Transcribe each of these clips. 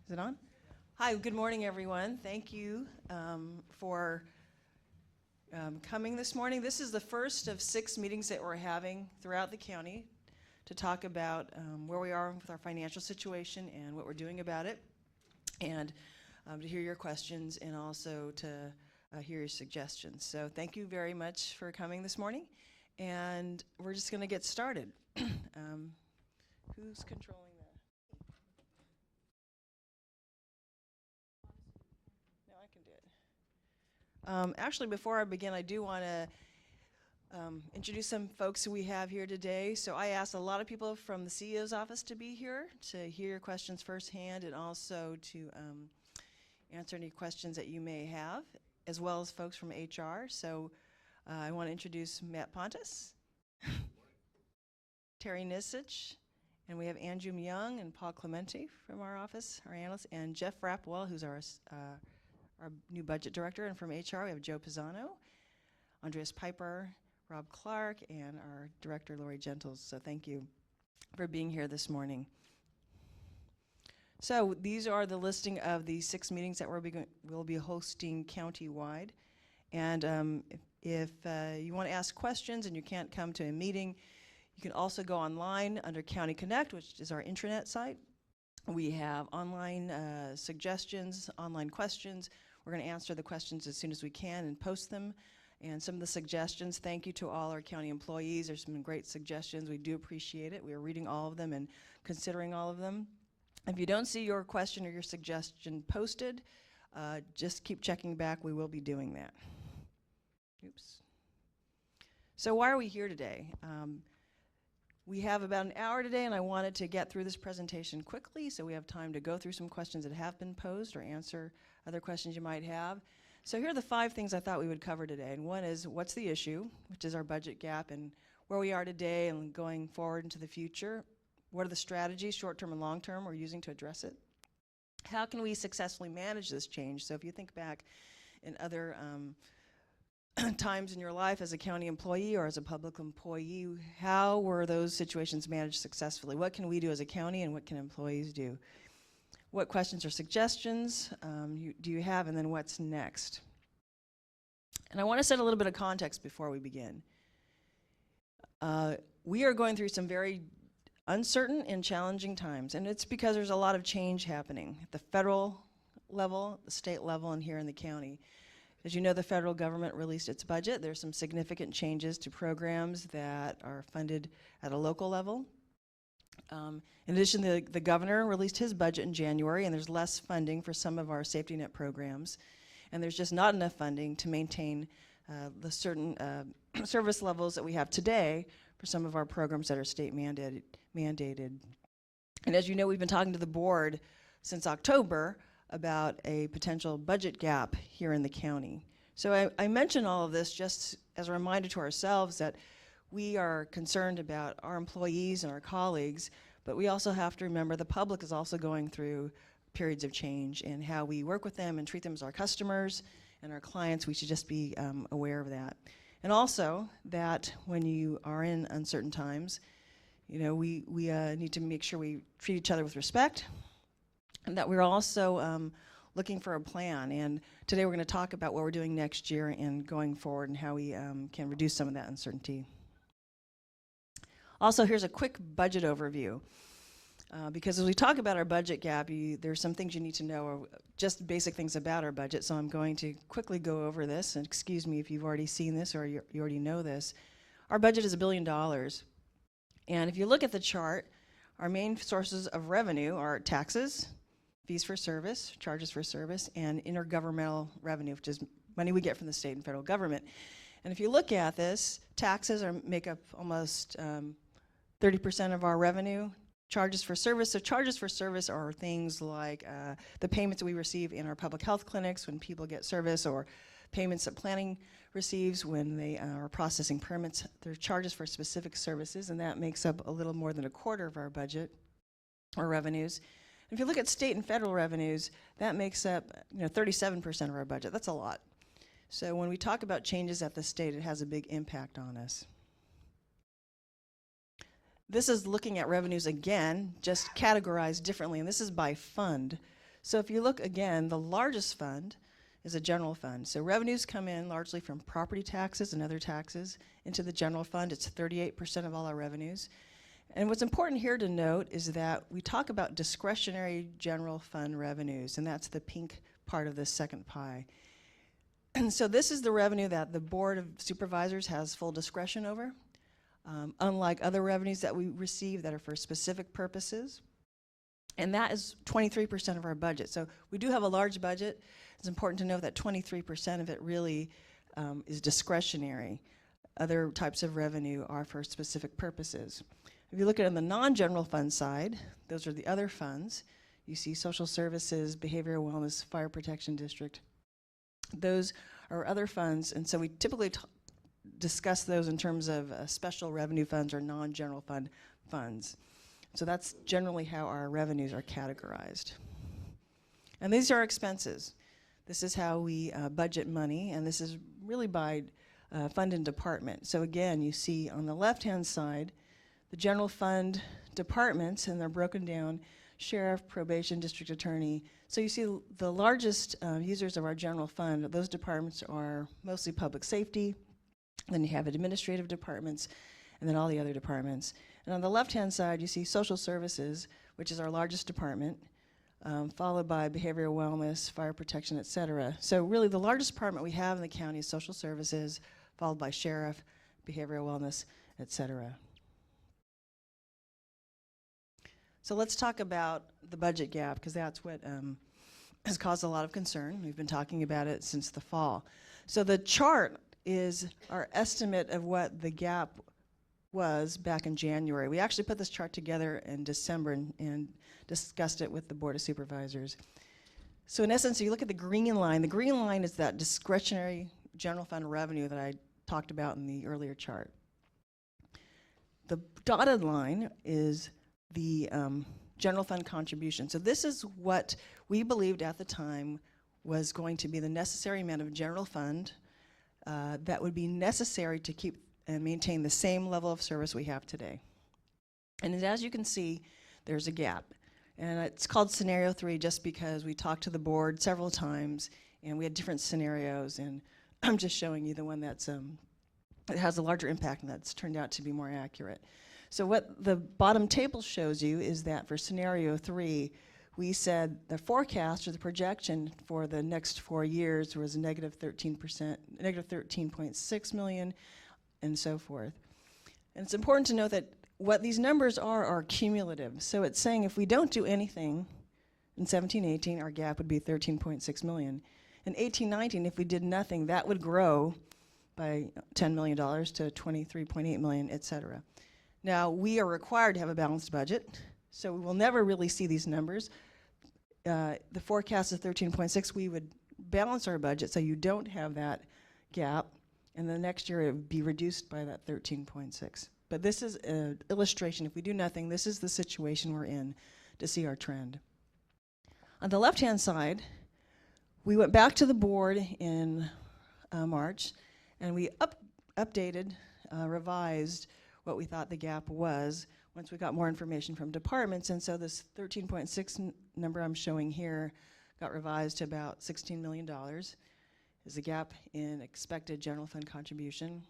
Is it on? Hi, good morning, everyone. Thank you for coming this morning. This is the first of 6 meetings that we're having throughout the county to talk about where we are with our financial situation and what we're doing about it, and to hear your questions and also to hear your suggestions. So thank you very much for coming this morning, and we're just going to get started. Who's controlling that? No, I can do it. Actually, before I begin, I do want to introduce some folks who we have here today. So I asked a lot of people from the CEO's office to be here to hear your questions firsthand and also to answer any questions that you may have, as well as folks from HR. So I want to introduce Matt Pontus, Terry Nisich, and we have Andrew Young and Paul Clementi from our office, our analyst, and Jeff Rappwell, who's our new budget director, and from HR we have Joe Pisano, Andreas Piper, Rob Clark, and our director Lori Gentles. So thank you for being here this morning. So these are the listing of the 6 meetings that we'll be hosting countywide. And if you want to ask questions and you can't come to a meeting, you can also go online under County Connect, which is our intranet site. We have online suggestions, online questions. We're going to answer the questions as soon as we can and post them. And some of the suggestions, thank you to all our county employees. There's some great suggestions. We do appreciate it. We are reading all of them and considering all of them. If you don't see your question or your suggestion posted, just keep checking back. We will be doing that. Oops. So why are we here today? We have about an hour today, and I wanted to get through this presentation quickly so we have time to go through some questions that have been posed or answer other questions you might have. So here are the 5 things I thought we would cover today. And one is, what's the issue, which is our budget gap and where we are today and going forward into the future. What are the strategies, short-term and long-term, we're using to address it? How can we successfully manage this change? So if you think back in other times in your life as a county employee or as a public employee, how were those situations managed successfully? What can we do as a county and what can employees do? What questions or suggestions do you have, and then what's next? And I want to set a little bit of context before we begin. We are going through some very uncertain and challenging times, and it's because there's a lot of change happening at the federal level, the state level, and here in the county. As you know, the federal government released its budget. There's some significant changes to programs that are funded at a local level. In addition, the governor released his budget in January, and there's less funding for some of our safety net programs. And there's just not enough funding to maintain the certain service levels that we have today for some of our programs that are state mandated. And as you know, we've been talking to the board since October about a potential budget gap here in the county. So I mention all of this just as a reminder to ourselves that we are concerned about our employees and our colleagues, but we also have to remember the public is also going through periods of change, and how we work with them and treat them as our customers and our clients, we should just be aware of that. And also that when you are in uncertain times, you know, we need to make sure we treat each other with respect, and that we're also looking for a plan. And today we're going to talk about what we're doing next year and going forward and how we can reduce some of that uncertainty. Also, here's a quick budget overview. Because as we talk about our budget gap, there's some things you need to know, or just basic things about our budget. So I'm going to quickly go over this, and excuse me if you've already seen this or you already know this. Our budget is $1 billion. And if you look at the chart, our main sources of revenue are taxes, fees for service, charges for service, and intergovernmental revenue, which is money we get from the state and federal government. And if you look at this, taxes make up almost 30% of our revenue. Charges for service. So charges for service are things like the payments we receive in our public health clinics when people get service, or payments that planning receives when they are processing permits. There are charges for specific services, and that makes up a little more than a quarter of our budget or revenues. And if you look at state and federal revenues, that makes up 37% of our budget. That's a lot. So when we talk about changes at the state, it has a big impact on us. This is looking at revenues again, just categorized differently, and this is by fund. So if you look again, the largest fund is a general fund. So revenues come in largely from property taxes and other taxes into the general fund. It's 38% of all our revenues. And what's important here to note is that we talk about discretionary general fund revenues, and that's the pink part of this second pie. And so this is the revenue that the Board of Supervisors has full discretion over, unlike other revenues that we receive that are for specific purposes. And that is 23% of our budget. So we do have a large budget. It's important to know that 23% of it really is discretionary. Other types of revenue are for specific purposes. If you look at it on the non-general fund side, those are the other funds. You see social services, behavioral wellness, fire protection district. Those are other funds, and so we typically discuss those in terms of special revenue funds or non-general fund funds. So that's generally how our revenues are categorized. And these are our expenses. This is how we budget money, and this is really by fund and department. So again, you see on the left-hand side, the general fund departments, and they're broken down: sheriff, probation, district attorney. So you see the largest users of our general fund, those departments are mostly public safety, then you have administrative departments, and then all the other departments. And on the left-hand side, you see social services, which is our largest department, followed by behavioral wellness, fire protection, et cetera. So really the largest department we have in the county is social services, followed by sheriff, behavioral wellness, et cetera. So let's talk about the budget gap, because that's what has caused a lot of concern. We've been talking about it since the fall. So the chart is our estimate of what the gap was back in January. We actually put this chart together in December and discussed it with the Board of Supervisors. So in essence, you look at the green line is that discretionary general fund revenue that I talked about in the earlier chart. The dotted line is the general fund contribution. So this is what we believed at the time was going to be the necessary amount of general fund that would be necessary to keep and maintain the same level of service we have today. And as you can see, there's a gap. And it's called scenario 3 just because we talked to the board several times and we had different scenarios, and I'm just showing you the one that's it has a larger impact and that's turned out to be more accurate. So what the bottom table shows you is that for scenario 3, we said the forecast or the projection for the next 4 years was negative 13%, negative 13.6 million, and so forth. And it's important to note that what these numbers are cumulative. So it's saying if we don't do anything in 17-18, our gap would be 13.6 million. In 18-19, if we did nothing, that would grow by $10 million to 23.8 million, et cetera. Now, we are required to have a balanced budget, so we will never really see these numbers. The forecast is 13.6. We would balance our budget so you don't have that gap, and the next year it would be reduced by that 13.6. But this is an illustration. If we do nothing, this is the situation we're in to see our trend. On the left-hand side, we went back to the board in March, and we updated, revised what we thought the gap was once we got more information from departments. And so this 13.6 number I'm showing here got revised to about $16 million is the gap in expected general fund contribution.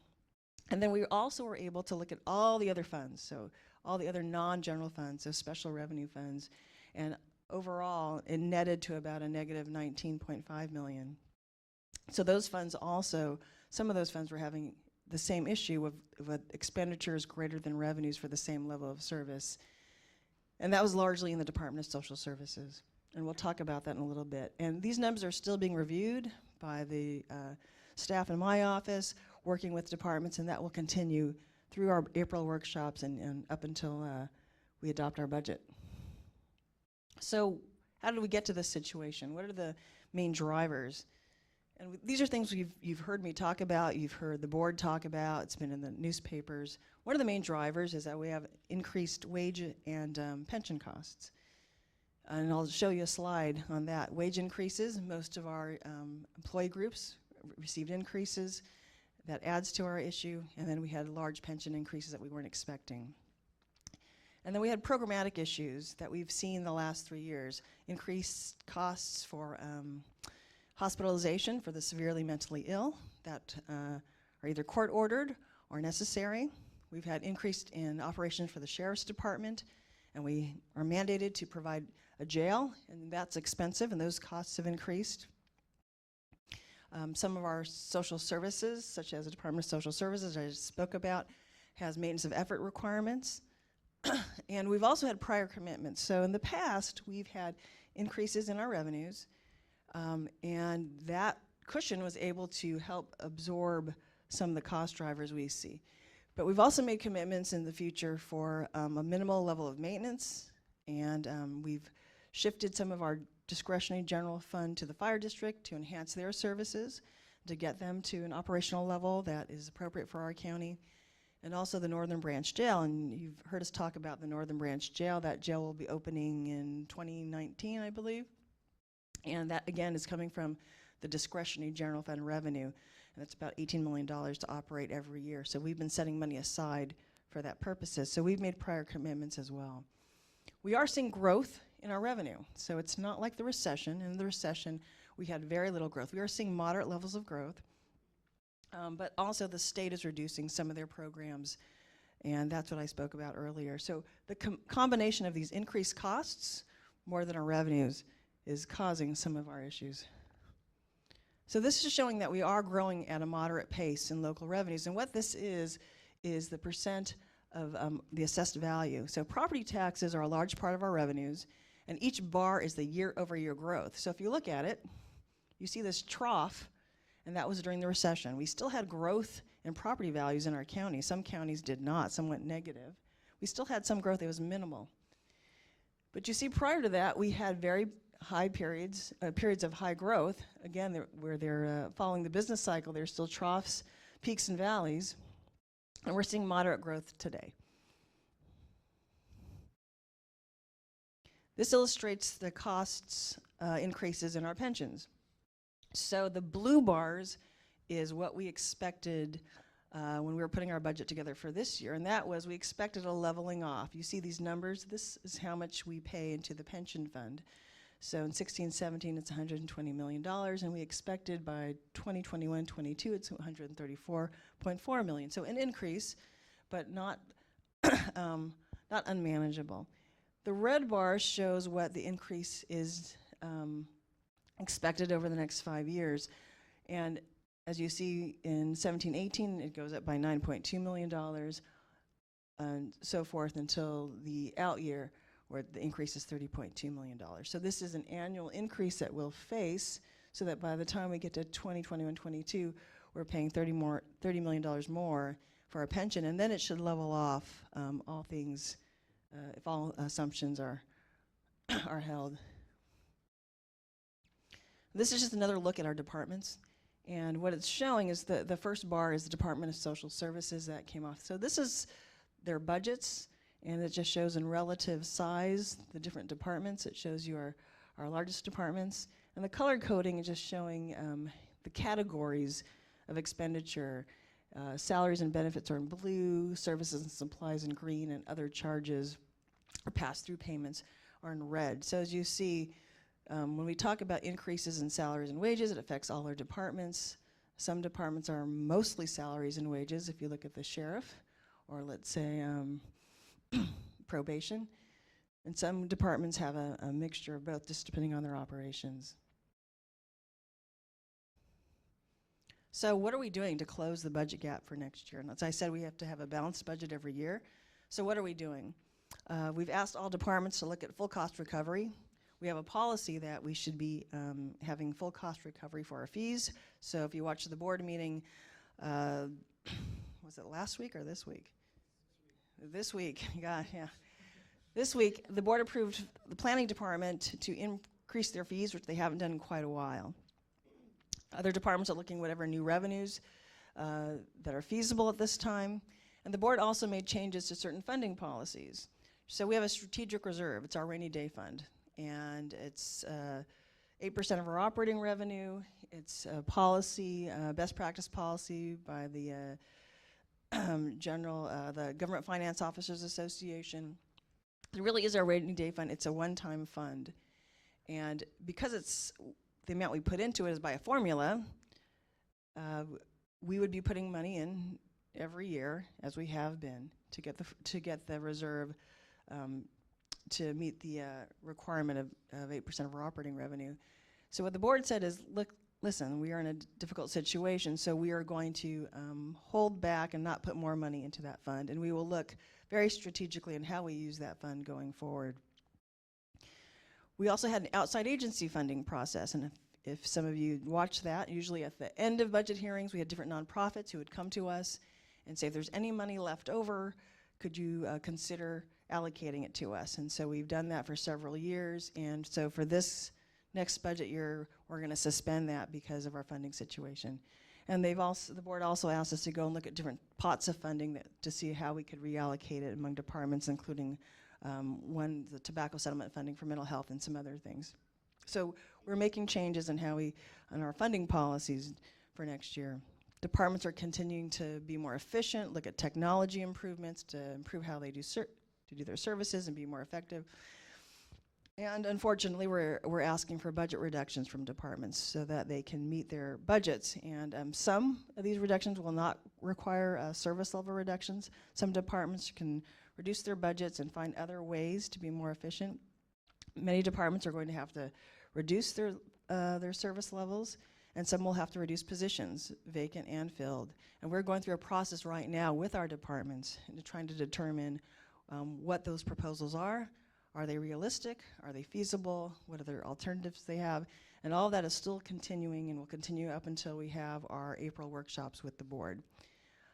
And then we also were able to look at all the other funds, so all the other non-general funds, so special revenue funds, and overall it netted to about a negative 19.5 million. So those funds also, some of those funds were having the same issue of expenditures greater than revenues for the same level of service. And that was largely in the Department of Social Services. And we'll talk about that in a little bit. And these numbers are still being reviewed by the staff in my office, working with departments, and that will continue through our April workshops and up until we adopt our budget. So how did we get to this situation? What are the main drivers? And these are things you've heard me talk about, you've heard the board talk about, it's been in the newspapers. One of the main drivers is that we have increased wage and pension costs. And I'll show you a slide on that. Wage increases, most of our employee groups received increases. That adds to our issue. And then we had large pension increases that we weren't expecting. And then we had programmatic issues that we've seen the last 3 years. Increased costs for hospitalization for the severely mentally ill that are either court-ordered or necessary. We've had increased in operations for the Sheriff's Department, and we are mandated to provide a jail, and that's expensive, and those costs have increased. Some of our social services, such as the Department of Social Services I just spoke about, has maintenance of effort requirements. And we've also had prior commitments. So in the past, we've had increases in our revenues, and that cushion was able to help absorb some of the cost drivers we see. But we've also made commitments in the future for a minimal level of maintenance, and we've shifted some of our discretionary general fund to the fire district to enhance their services, to get them to an operational level that is appropriate for our county. And also the Northern Branch Jail, and you've heard us talk about the Northern Branch Jail. That jail will be opening in 2019, I believe. And that, again, is coming from the discretionary general fund revenue. And it's about $18 million to operate every year. So we've been setting money aside for that purposes. So we've made prior commitments as well. We are seeing growth in our revenue. So it's not like the recession. In the recession, we had very little growth. We are seeing moderate levels of growth. But also the state is reducing some of their programs, and that's what I spoke about earlier. So the combination of these increased costs more than our revenues is causing some of our issues. So this is showing that we are growing at a moderate pace in local revenues, and what this is the percent of the assessed value. So property taxes are a large part of our revenues, and each bar is the year-over-year growth. So if you look at it, you see this trough, and that was during the recession. We still had growth in property values in our county. Some counties did not. Some went negative. We still had some growth. It was minimal. But you see, prior to that, we had very high periods of high growth. Again, where they're following the business cycle. There's still troughs, peaks, and valleys. And we're seeing moderate growth today. This illustrates the costs increases in our pensions. So the blue bars is what we expected when we were putting our budget together for this year, and that was we expected a leveling off. You see these numbers? This is how much we pay into the pension fund. So in 16-17, it's $120 million, and we expected by 2021-22, it's $134.4 million. So an increase, but not not unmanageable. The red bar shows what the increase is expected over the next 5 years. And as you see in 17-18, it goes up by $9.2 million and so forth until the out year where the increase is $30.2 million. So this is an annual increase that we'll face so that by the time we get to 2021-22, we're paying $30 million more for our pension, and then it should level off all things, if all assumptions are held. This is just another look at our departments, and what it's showing is the first bar is the Department of Social Services that came off. So this is their budgets, and it just shows in relative size the different departments. It shows you our largest departments, and the color coding is just showing the categories of expenditure. Salaries and benefits are in blue, services and supplies in green, and other charges or pass-through payments are in red. So as you see, when we talk about increases in salaries and wages, it affects all our departments. Some departments are mostly salaries and wages, if you look at the sheriff, or let's say probation. And some departments have a mixture of both, just depending on their operations. So what are we doing to close the budget gap for next year? And as I said, we have to have a balanced budget every year. So what are we doing? We've asked all departments to look at full cost recovery. We have a policy that we should be having full cost recovery for our fees. So if you watch the board meeting, was it last week or this week? This week, yeah. This week, the board approved the planning department to increase their fees, which they haven't done in quite a while. Other departments are looking at whatever new revenues that are feasible at this time. And the board also made changes to certain funding policies. So we have a strategic reserve. It's our rainy day fund. And it's 8% of our operating revenue. It's a policy, best practice policy by the the Government Finance Officers Association. It really is our rainy day fund. It's a one-time fund. And because it's the amount we put into it is by a formula, we would be putting money in every year, as we have been, to get the reserve to meet the requirement of 8% of our operating revenue. So what the board said is, look, listen, we are in a difficult situation, so we are going to hold back and not put more money into that fund, and we will look very strategically in how we use that fund going forward. We also had an outside agency funding process, and if some of you watched that, usually at the end of budget hearings, we had different nonprofits who would come to us and say, if there's any money left over, could you consider allocating it to us? And so we've done that for several years, and so for this next budget year, we're going to suspend that because of our funding situation. And the board also asked us to go and look at different pots of funding to see how we could reallocate it among departments, including the tobacco settlement funding for mental health and some other things. So we're making changes in on our funding policies for next year. Departments are continuing to be more efficient, look at technology improvements to improve how they do their services and be more effective. And unfortunately, we're asking for budget reductions from departments so that they can meet their budgets. And some of these reductions will not require service level reductions. Some departments can reduce their budgets and find other ways to be more efficient. Many departments are going to have to reduce their service levels, and some will have to reduce positions, vacant and filled. And we're going through a process right now with our departments and trying to determine what those proposals are. Are they realistic? Are they feasible? What other alternatives they have? And all of that is still continuing and will continue up until we have our April workshops with the board.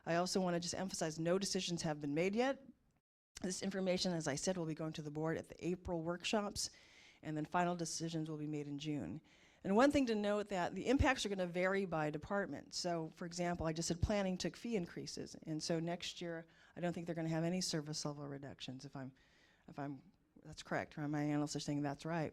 I also want to just emphasize no decisions have been made yet. This information, as I said, will be going to the board at the April workshops, and then final decisions will be made in June. And one thing to note that the impacts are going to vary by department. So, for example, I just said planning took fee increases, and so next year I don't think they're going to have any service level reductions. If I'm that's correct. Right? My analysts are saying that's right.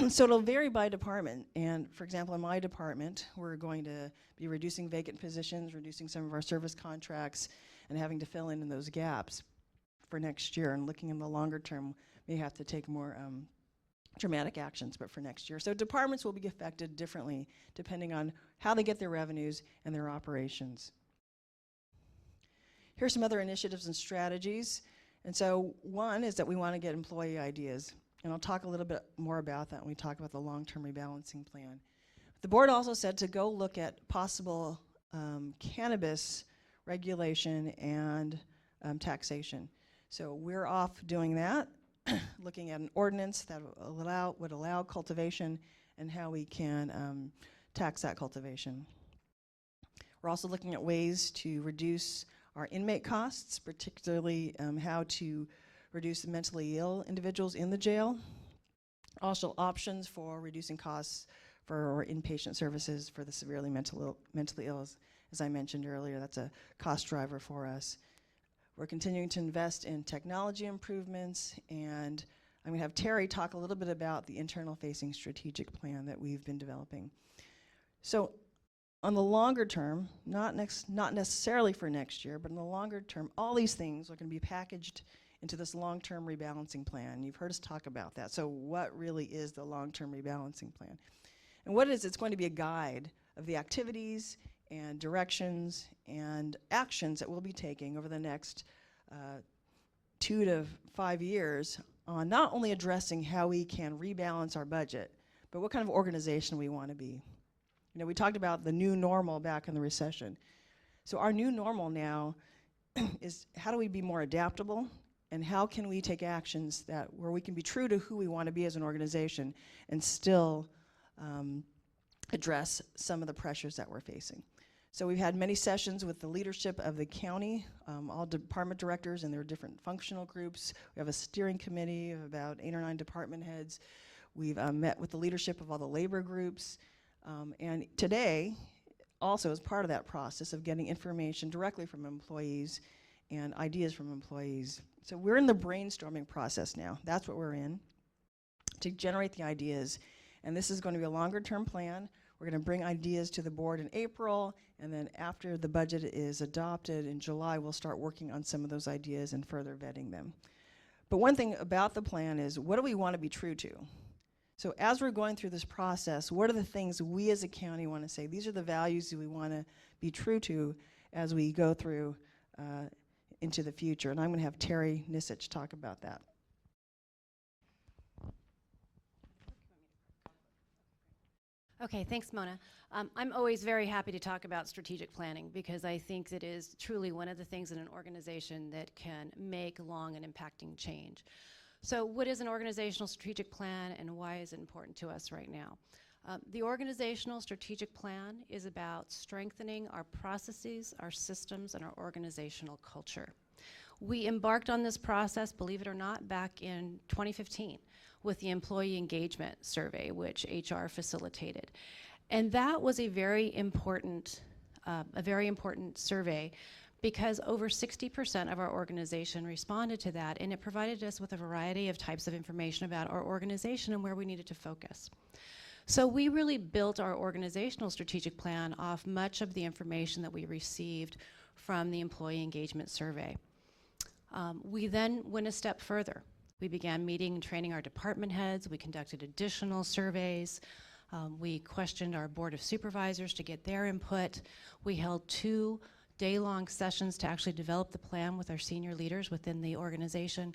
So it'll vary by department. And for example, in my department, we're going to be reducing vacant positions, reducing some of our service contracts, and having to fill in those gaps for next year. And looking in the longer term, we have to take more dramatic actions, but for next year. So departments will be affected differently depending on how they get their revenues and their operations. Here's some other initiatives and strategies. And so one is that we want to get employee ideas. And I'll talk a little bit more about that when we talk about the long-term rebalancing plan. The board also said to go look at possible cannabis regulation and taxation. So we're off doing that, looking at an ordinance that would allow cultivation and how we can tax that cultivation. We're also looking at ways to reduce our inmate costs, particularly how to reduce mentally ill individuals in the jail. Also options for reducing costs for inpatient services for the severely mentally ill, as I mentioned earlier. That's a cost driver for us. We're continuing to invest in technology improvements, and I'm going to have Terry talk a little bit about the internal facing strategic plan that we've been developing. So on the longer term, not necessarily for next year, but in the longer term, all these things are going to be packaged into this long-term rebalancing plan. You've heard us talk about that. So what really is the long-term rebalancing plan? And what it is, it's going to be a guide of the activities and directions and actions that we'll be taking over the next 2 to 5 years on not only addressing how we can rebalance our budget, but what kind of organization we want to be. You know, we talked about the new normal back in the recession. So our new normal now is how do we be more adaptable, and how can we take actions where we can be true to who we want to be as an organization and still address some of the pressures that we're facing. So we've had many sessions with the leadership of the county, all department directors and their different functional groups. We have a steering committee of about 8 or 9 department heads. We've met with the leadership of all the labor groups. And today, also as part of that process of getting information directly from employees and ideas from employees. So we're in the brainstorming process now. That's what we're in, to generate the ideas. And this is going to be a longer term plan. We're going to bring ideas to the board in April, and then after the budget is adopted in July, we'll start working on some of those ideas and further vetting them. But one thing about the plan is, what do we want to be true to? So as we're going through this process, what are the things we as a county want to say? These are the values that we want to be true to as we go through into the future. And I'm going to have Terry Nisich talk about that. Okay, thanks, Mona. I'm always very happy to talk about strategic planning because I think it is truly one of the things in an organization that can make long and impacting change. So what is an organizational strategic plan and why is it important to us right now? The organizational strategic plan is about strengthening our processes, our systems, and our organizational culture. We embarked on this process, believe it or not, back in 2015 with the Employee Engagement Survey, which HR facilitated. And that was a very important survey because over 60% of our organization responded to that, and it provided us with a variety of types of information about our organization and where we needed to focus. So we really built our organizational strategic plan off much of the information that we received from the Employee Engagement Survey. We then went a step further. We began meeting and training our department heads. We conducted additional surveys. We questioned our board of supervisors to get their input. We held 2 day-long sessions to actually develop the plan with our senior leaders within the organization.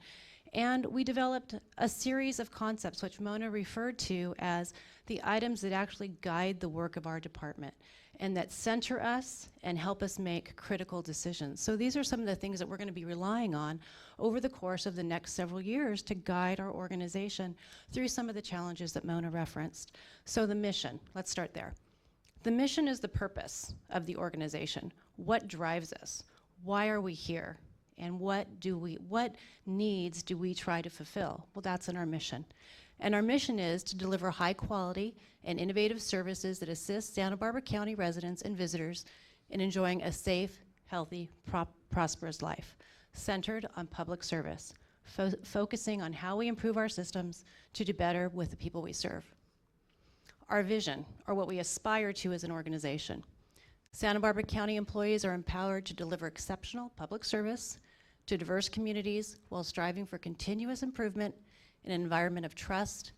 And we developed a series of concepts, which Mona referred to as the items that actually guide the work of our department and that center us and help us make critical decisions. So these are some of the things that we're going to be relying on over the course of the next several years to guide our organization through some of the challenges that Mona referenced. So the mission, let's start there. The mission is the purpose of the organization. What drives us? Why are we here? And what needs do we try to fulfill? Well, that's in our mission. And our mission is to deliver high quality and innovative services that assist Santa Barbara County residents and visitors in enjoying a safe, healthy, prosperous life, centered on public service, focusing on how we improve our systems to do better with the people we serve. Our vision, or what we aspire to as an organization. Santa Barbara County employees are empowered to deliver exceptional public service to diverse communities while striving for continuous improvement in an environment of trust,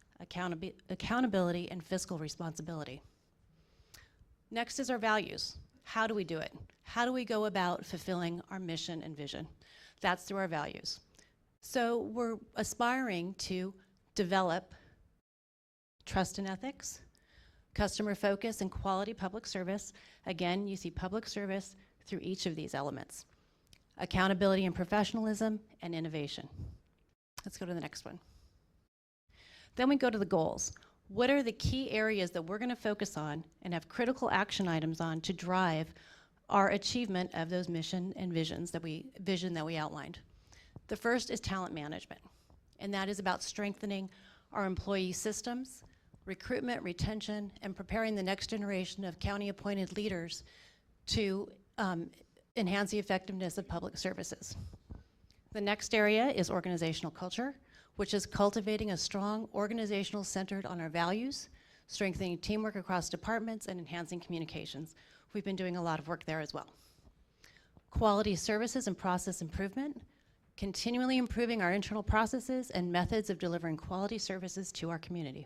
accountability, and fiscal responsibility. Next is our values. How do we do it? How do we go about fulfilling our mission and vision? That's through our values. So we're aspiring to develop trust and ethics, customer focus, and quality public service. Again, you see public service through each of these elements. Accountability and professionalism, and innovation. Let's go to the next one. Then we go to the goals. What are the key areas that we're going to focus on and have critical action items on to drive our achievement of those mission and vision that we outlined? The first is talent management, and that is about strengthening our employee systems, recruitment, retention, and preparing the next generation of county-appointed leaders to enhance the effectiveness of public services. The next area is organizational culture, which is cultivating a strong organizational centered on our values, strengthening teamwork across departments, and enhancing communications. We've been doing a lot of work there as well. Quality services and process improvement, continually improving our internal processes and methods of delivering quality services to our community.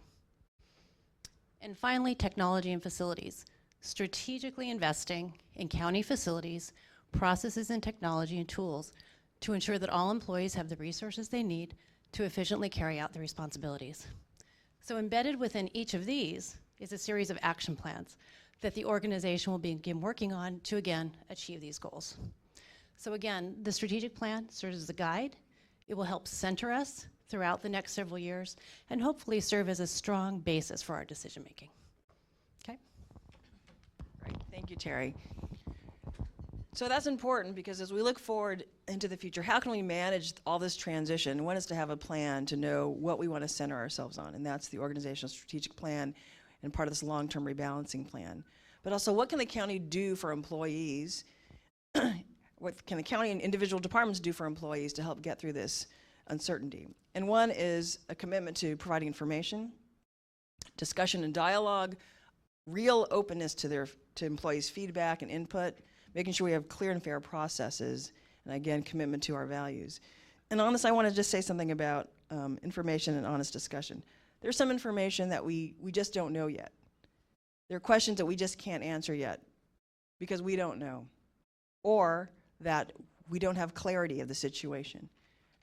And finally, technology and facilities, strategically investing in county facilities, processes and technology and tools to ensure that all employees have the resources they need to efficiently carry out their responsibilities. So embedded within each of these is a series of action plans that the organization will begin working on to, again, achieve these goals. So again, the strategic plan serves as a guide. It will help center us throughout the next several years and hopefully serve as a strong basis for our decision making. Okay? Great, thank you, Terry. So that's important because as we look forward into the future, how can we manage all this transition? One is to have a plan to know what we want to center ourselves on, and that's the organizational strategic plan and part of this long-term rebalancing plan. But also, what can the county do for employees? What can the county and individual departments do for employees to help get through this uncertainty? And one is a commitment to providing information, discussion and dialogue, real openness to employees' feedback and input, making sure we have clear and fair processes, and again, commitment to our values. And on this, I want to just say something about information and honest discussion. There's some information that we just don't know yet. There are questions that we just can't answer yet because we don't know, or that we don't have clarity of the situation.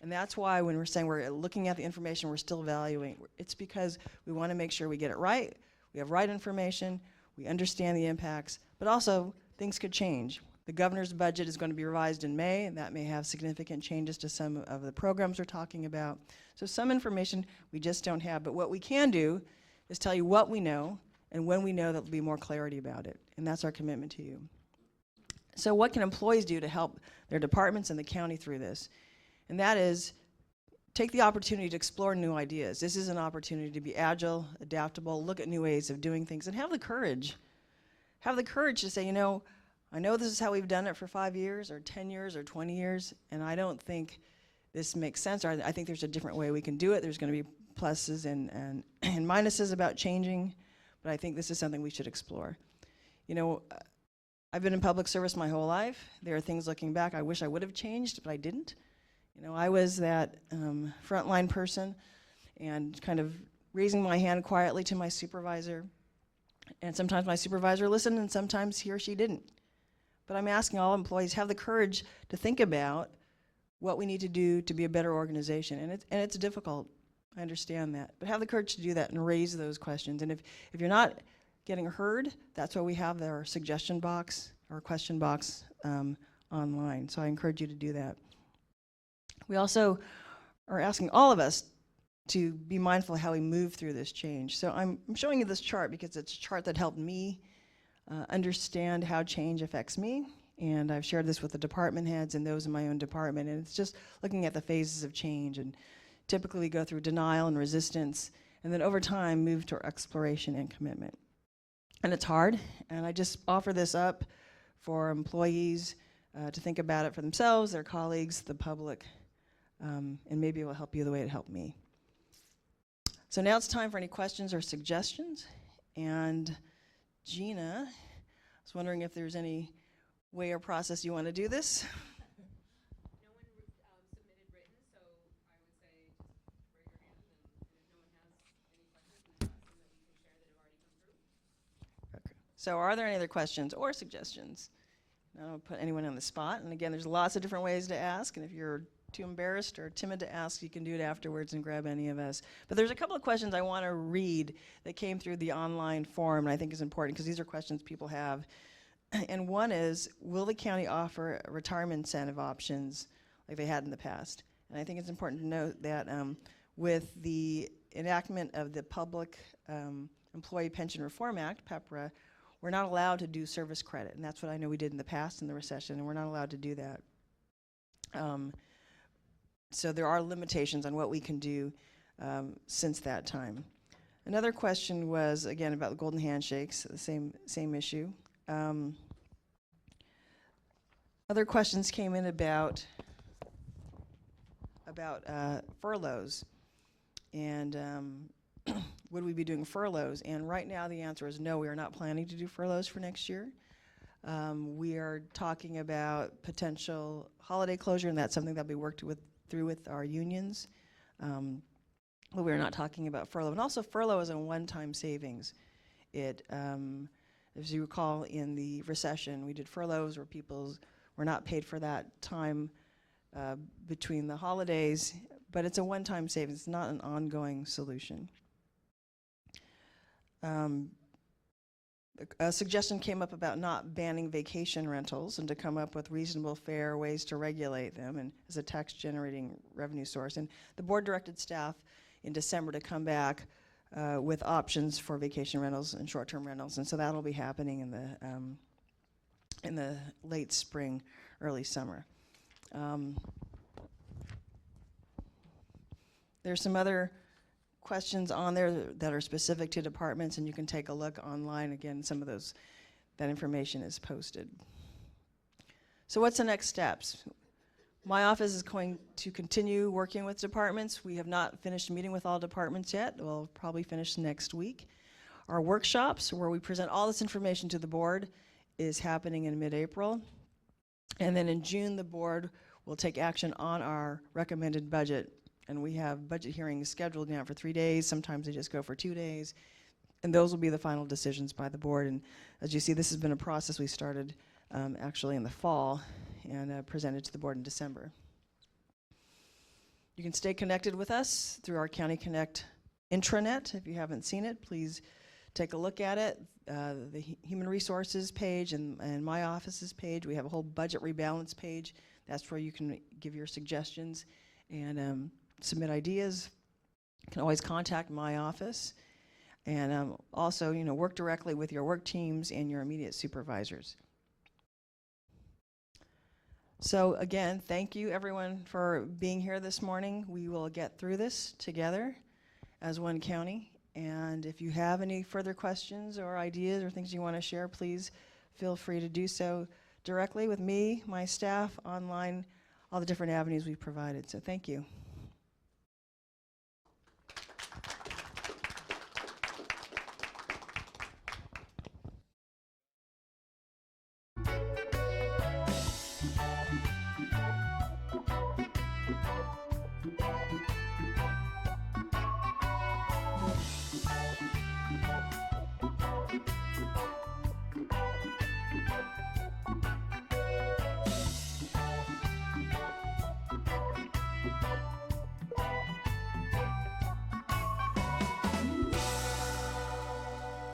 And that's why when we're saying we're looking at the information, we're still evaluating. It's because we want to make sure we get it right, we have right information, we understand the impacts, but also things could change. The governor's budget is going to be revised in May, and that may have significant changes to some of the programs we're talking about. So some information we just don't have, but what we can do is tell you what we know, and when we know, there'll be more clarity about it, and that's our commitment to you. So what can employees do to help their departments and the county through this? And that is, take the opportunity to explore new ideas. This is an opportunity to be agile, adaptable, look at new ways of doing things, and have the courage. Have the courage to say, you know, I know this is how we've done it for 5 years, or 10 years, or 20 years, and I don't think this makes sense, or I think there's a different way we can do it. There's going to be pluses and minuses about changing, but I think this is something we should explore. You know, I've been in public service my whole life. There are things looking back I wish I would have changed, but I didn't. You know, I was that frontline person and kind of raising my hand quietly to my supervisor. And sometimes my supervisor listened and sometimes he or she didn't. But I'm asking all employees, have the courage to think about what we need to do to be a better organization. And it's difficult, I understand that. But have the courage to do that and raise those questions. And if you're not getting heard, that's why we have our suggestion box or question box online. So I encourage you to do that. We also are asking all of us to be mindful of how we move through this change. So I'm showing you this chart because it's a chart that helped me understand how change affects me. And I've shared this with the department heads and those in my own department. And it's just looking at the phases of change. And typically we go through denial and resistance, and then over time move to exploration and commitment. And it's hard, and I just offer this up for employees to think about it for themselves, their colleagues, the public, and maybe it will help you the way it helped me. So now it's time for any questions or suggestions. And Gina, I was wondering if there's any way or process you want to do this. No one submitted written, so I would say just raise your hand, and if no one has any questions, we've got some that we can share that have already come through. Okay. So are there any other questions or suggestions? I don't put anyone on the spot. And again, there's lots of different ways to ask, and if you're too embarrassed or timid to ask, you can do it afterwards and grab any of us. But there's a couple of questions I want to read that came through the online forum, and I think is important because these are questions people have. And one is, will the county offer retirement incentive options like they had in the past? And I think it's important to note that with the enactment of the Public Employee Pension Reform Act, PEPRA, we're not allowed to do service credit. And that's what I know we did in the past in the recession, and we're not allowed to do that. So there are limitations on what we can do since that time. Another question was, again, about the golden handshakes, the same issue. Other questions came in about furloughs, and would we be doing furloughs? And right now the answer is no, we are not planning to do furloughs for next year. We are talking about potential holiday closure, and that's something that will be worked through with our unions. But we're not talking about furlough. And also furlough is a one-time savings. It, as you recall, in the recession, we did furloughs where people were not paid for that time between the holidays, but it's a one-time savings. It's not an ongoing solution. A suggestion came up about not banning vacation rentals and to come up with reasonable, fair ways to regulate them and as a tax-generating revenue source. And the board directed staff in December to come back with options for vacation rentals and short-term rentals, and so that'll be happening in the late spring, early summer. There's some other questions on there that are specific to departments, and you can take a look online. Again, some of that information is posted. So what's the next steps? My office is going to continue working with departments. We have not finished meeting with all departments yet. We'll probably finish next week. Our workshops, where we present all this information to the board, is happening in mid-April. And then in June, the board we'll take action on our recommended budget. And we have budget hearings scheduled now for 3 days. Sometimes they just go for 2 days. And those will be the final decisions by the board. And as you see, this has been a process we started actually in the fall and presented to the board in December. You can stay connected with us through our County Connect intranet. If you haven't seen it, please take a look at it. The Human Resources page and my office's page, we have a whole budget rebalance page. That's where you can give your suggestions and submit ideas. You can always contact my office. And also, work directly with your work teams and your immediate supervisors. So again, thank you everyone for being here this morning. We will get through this together as one county. And if you have any further questions or ideas or things you want to share, please feel free to do so directly with me, my staff, online, all the different avenues we've provided. So thank you.